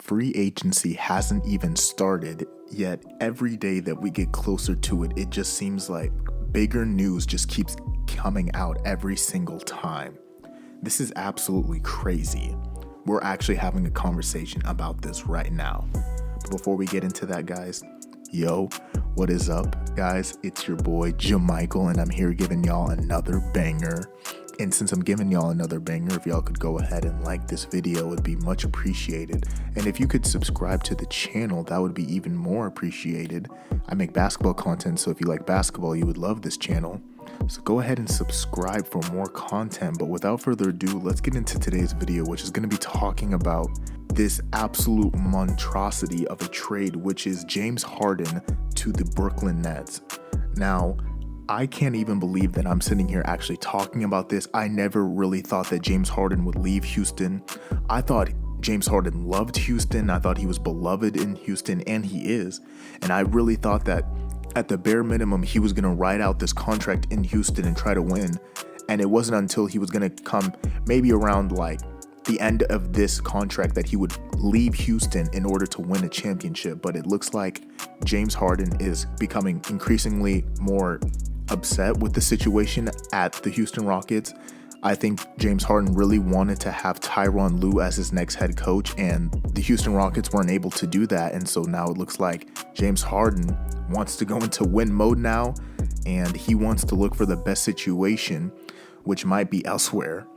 free agency hasn't even started, yet every day that we get closer to it, it just seems like bigger news just keeps coming out every single time. This is absolutely crazy. We're actually having a conversation about this right now. But before we get into that, guys, yo, what is up, guys? It's your boy, Jamichael, and I'm here giving y'all another banger. And since I'm giving y'all another banger, if y'all could go ahead and like this video, it would be much appreciated. And if you could subscribe to the channel, that would be even more appreciated. I make basketball content, so if you like basketball, you would love this channel. So go ahead and subscribe for more content. But without further ado, let's get into today's video, which is going to be talking about this absolute monstrosity of a trade, which is James Harden to the Brooklyn Nets. Now, I can't even believe that I'm sitting here actually talking about this. I never really thought that James Harden would leave Houston. I thought James Harden loved Houston. I thought he was beloved in Houston, and he is. And I really thought that at the bare minimum, he was going to ride out this contract in Houston and try to win. And it wasn't until he was going to come maybe around like the end of this contract that he would leave Houston in order to win a championship. But it looks like James Harden is becoming increasingly more upset with the situation at the Houston Rockets. I think James Harden really wanted to have Tyronn Lue as his next head coach, and the Houston Rockets weren't able to do that. And so now it looks like James Harden wants to go into win mode now, and he wants to look for the best situation, which might be elsewhere.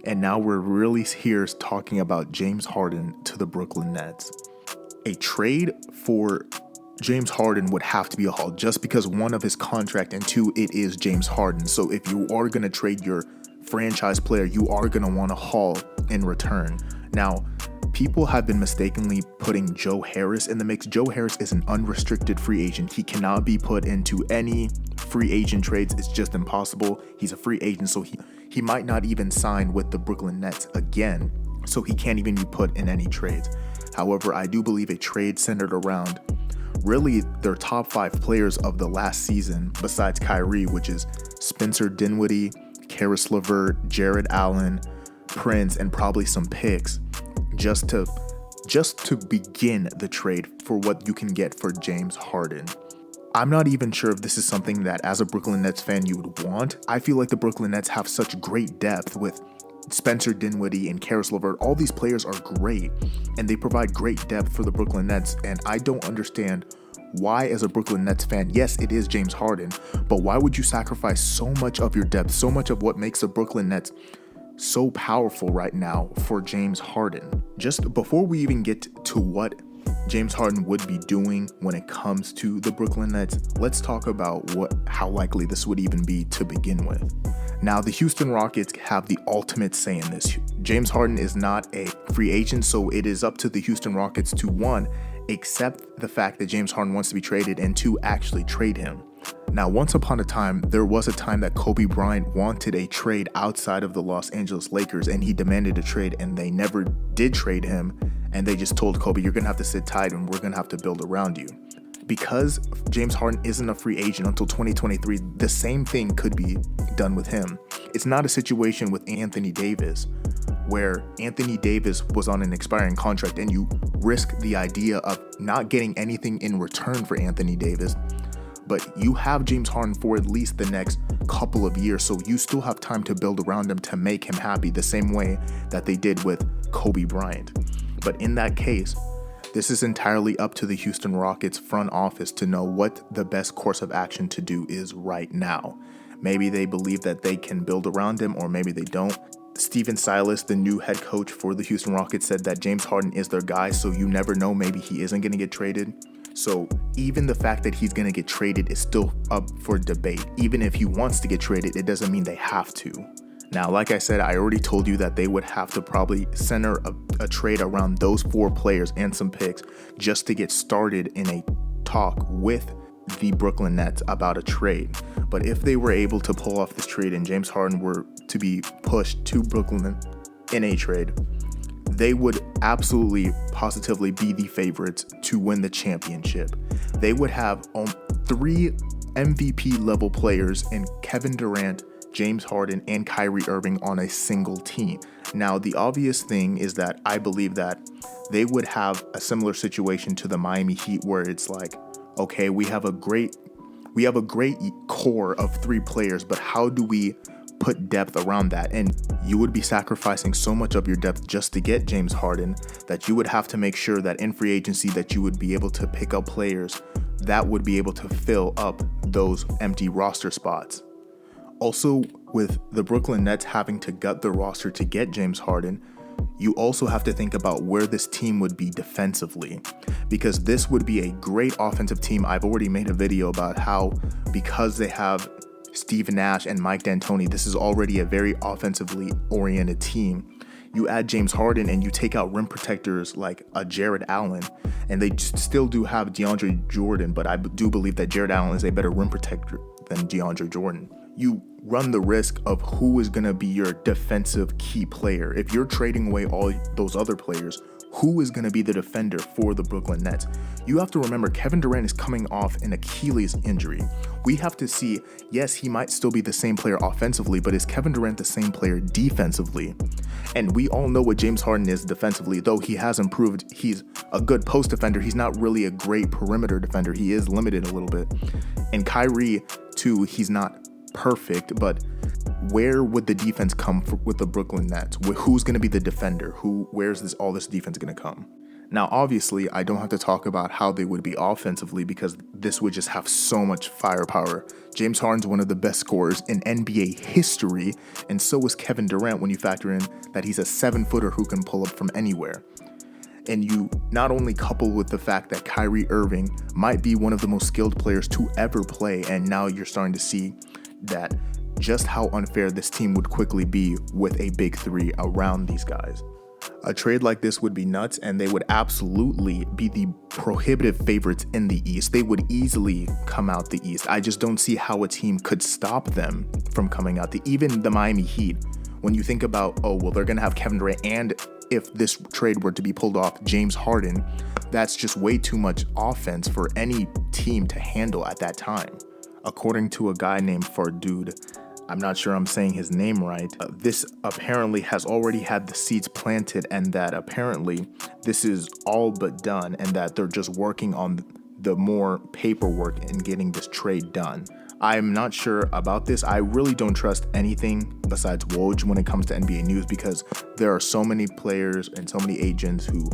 And now we're really here talking about James Harden to the Brooklyn Nets. A trade for James Harden would have to be a haul, just because one, of his contract, and two, it is James Harden. So if you are going to trade your franchise player, you are going to want a haul in return. Now, people have been mistakenly putting Joe Harris in the mix. Joe Harris is an unrestricted free agent. He cannot be put into any free agent trades. It's just impossible. He's a free agent, so he might not even sign with the Brooklyn Nets again. So he can't even be put in any trades. However, I do believe a trade centered around really their top 5 players of the last season, besides Kyrie, which is Spencer Dinwiddie, Karis LeVert, Jared Allen, Prince, and probably some picks, just to begin the trade for what you can get for James Harden. I'm not even sure if this is something that, as a Brooklyn Nets fan, you would want. I feel like the Brooklyn Nets have such great depth with Spencer Dinwiddie and Karis LeVert. All these players are great, and they provide great depth for the Brooklyn Nets, and I don't understand why, as a Brooklyn Nets fan, yes, it is James Harden, but why would you sacrifice so much of your depth, so much of what makes the Brooklyn Nets so powerful right now for James Harden? Just before we even get to what James Harden would be doing when it comes to the Brooklyn Nets, let's talk about how likely this would even be to begin with. Now, the Houston Rockets have the ultimate say in this. James Harden is not a free agent, so it is up to the Houston Rockets to, one, accept the fact that James Harden wants to be traded, and two, actually trade him. Now, once upon a time, there was a time that Kobe Bryant wanted a trade outside of the Los Angeles Lakers, and he demanded a trade, and they never did trade him, and they just told Kobe, you're going to have to sit tight, and we're going to have to build around you. Because James Harden isn't a free agent until 2023, the same thing could be done with him. It's not a situation with Anthony Davis, where Anthony Davis was on an expiring contract and you risk the idea of not getting anything in return for Anthony Davis, but you have James Harden for at least the next couple of years, so you still have time to build around him to make him happy, the same way that they did with Kobe Bryant. But in that case, this is entirely up to the Houston Rockets front office to know what the best course of action to do is right now. Maybe they believe that they can build around him, or maybe they don't. Stephen Silas, the new head coach for the Houston Rockets, said that James Harden is their guy, so you never know, maybe he isn't going to get traded. So even the fact that he's going to get traded is still up for debate. Even if he wants to get traded, it doesn't mean they have to. Now, like I said, I already told you that they would have to probably center a trade around those 4 players and some picks just to get started in a talk with the Brooklyn Nets about a trade. But if they were able to pull off this trade and James Harden were to be pushed to Brooklyn in a trade, they would absolutely positively be the favorites to win the championship. They would have 3 MVP level players in Kevin Durant, James Harden and Kyrie Irving on a single team. Now, the obvious thing is that I believe that they would have a similar situation to the Miami Heat, where it's like, okay, we have a great core of 3 players, but how do we put depth around that? And you would be sacrificing so much of your depth just to get James Harden that you would have to make sure that in free agency that you would be able to pick up players that would be able to fill up those empty roster spots. Also, with the Brooklyn Nets having to gut the roster to get James Harden, you also have to think about where this team would be defensively, because this would be a great offensive team. I've already made a video about how, because they have Steve Nash and Mike D'Antoni, this is already a very offensively oriented team. You add James Harden and you take out rim protectors like a Jared Allen, and they still do have DeAndre Jordan, but I do believe that Jared Allen is a better rim protector than DeAndre Jordan. You run the risk of who is going to be your defensive key player. If you're trading away all those other players, who is going to be the defender for the Brooklyn Nets? You have to remember Kevin Durant is coming off an Achilles injury. We have to see, yes, he might still be the same player offensively, but is Kevin Durant the same player defensively? And we all know what James Harden is defensively, though he has improved. He's a good post defender. He's not really a great perimeter defender. He is limited a little bit. And Kyrie, too, he's not perfect, but where would the defense come with the Brooklyn Nets? Who's going to be the defender? Where's all this defense going to come? Now, obviously, I don't have to talk about how they would be offensively, because this would just have so much firepower. James Harden's one of the best scorers in NBA history, and so is Kevin Durant when you factor in that he's a 7-footer who can pull up from anywhere. And you not only couple with the fact that Kyrie Irving might be one of the most skilled players to ever play, and now you're starting to see that just how unfair this team would quickly be with a big 3 around these guys. A trade like this would be nuts, and they would absolutely be the prohibitive favorites in the East. They would easily come out the East. I just don't see how a team could stop them from coming out. Even the Miami Heat, when you think about, oh, well, they're going to have Kevin Durant, and if this trade were to be pulled off, James Harden, that's just way too much offense for any team to handle at that time. According to a guy named Fardude, I'm not sure I'm saying his name right, this apparently has already had the seeds planted, and that apparently this is all but done, and that they're just working on the more paperwork and getting this trade done. I'm not sure about this. I really don't trust anything besides Woj when it comes to NBA news, because there are so many players and so many agents who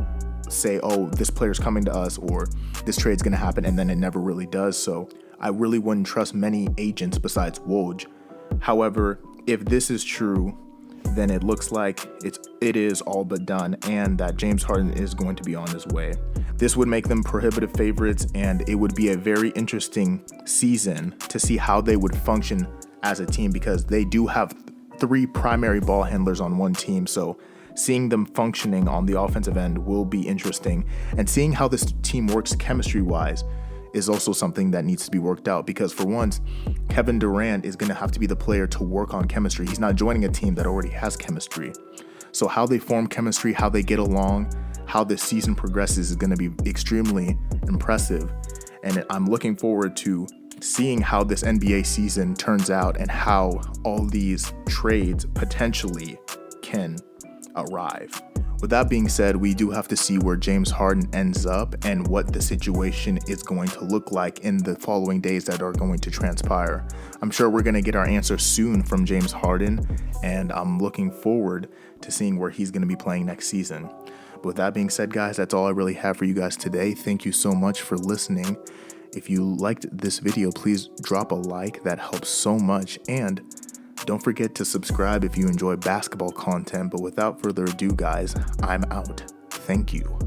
say, oh, this player's coming to us, or this trade's going to happen, and then it never really does. So I really wouldn't trust many agents besides Woj. However, if this is true, then it looks like it is all but done, and that James Harden is going to be on his way. This would make them prohibitive favorites, and it would be a very interesting season to see how they would function as a team, because they do have 3 primary ball handlers on one team. So seeing them functioning on the offensive end will be interesting, and seeing how this team works chemistry-wise is also something that needs to be worked out, because for once, Kevin Durant is going to have to be the player to work on chemistry. He's not joining a team that already has chemistry. So how they form chemistry, how they get along, how this season progresses is going to be extremely impressive. And I'm looking forward to seeing how this NBA season turns out and how all these trades potentially can arrive. With that being said, we do have to see where James Harden ends up and what the situation is going to look like in the following days that are going to transpire. I'm sure we're going to get our answer soon from James Harden, and I'm looking forward to seeing where he's going to be playing next season. But with that being said, guys, that's all I really have for you guys today. Thank you so much for listening. If you liked this video, please drop a like. That helps so much. And don't forget to subscribe if you enjoy basketball content. But without further ado, guys, I'm out. Thank you.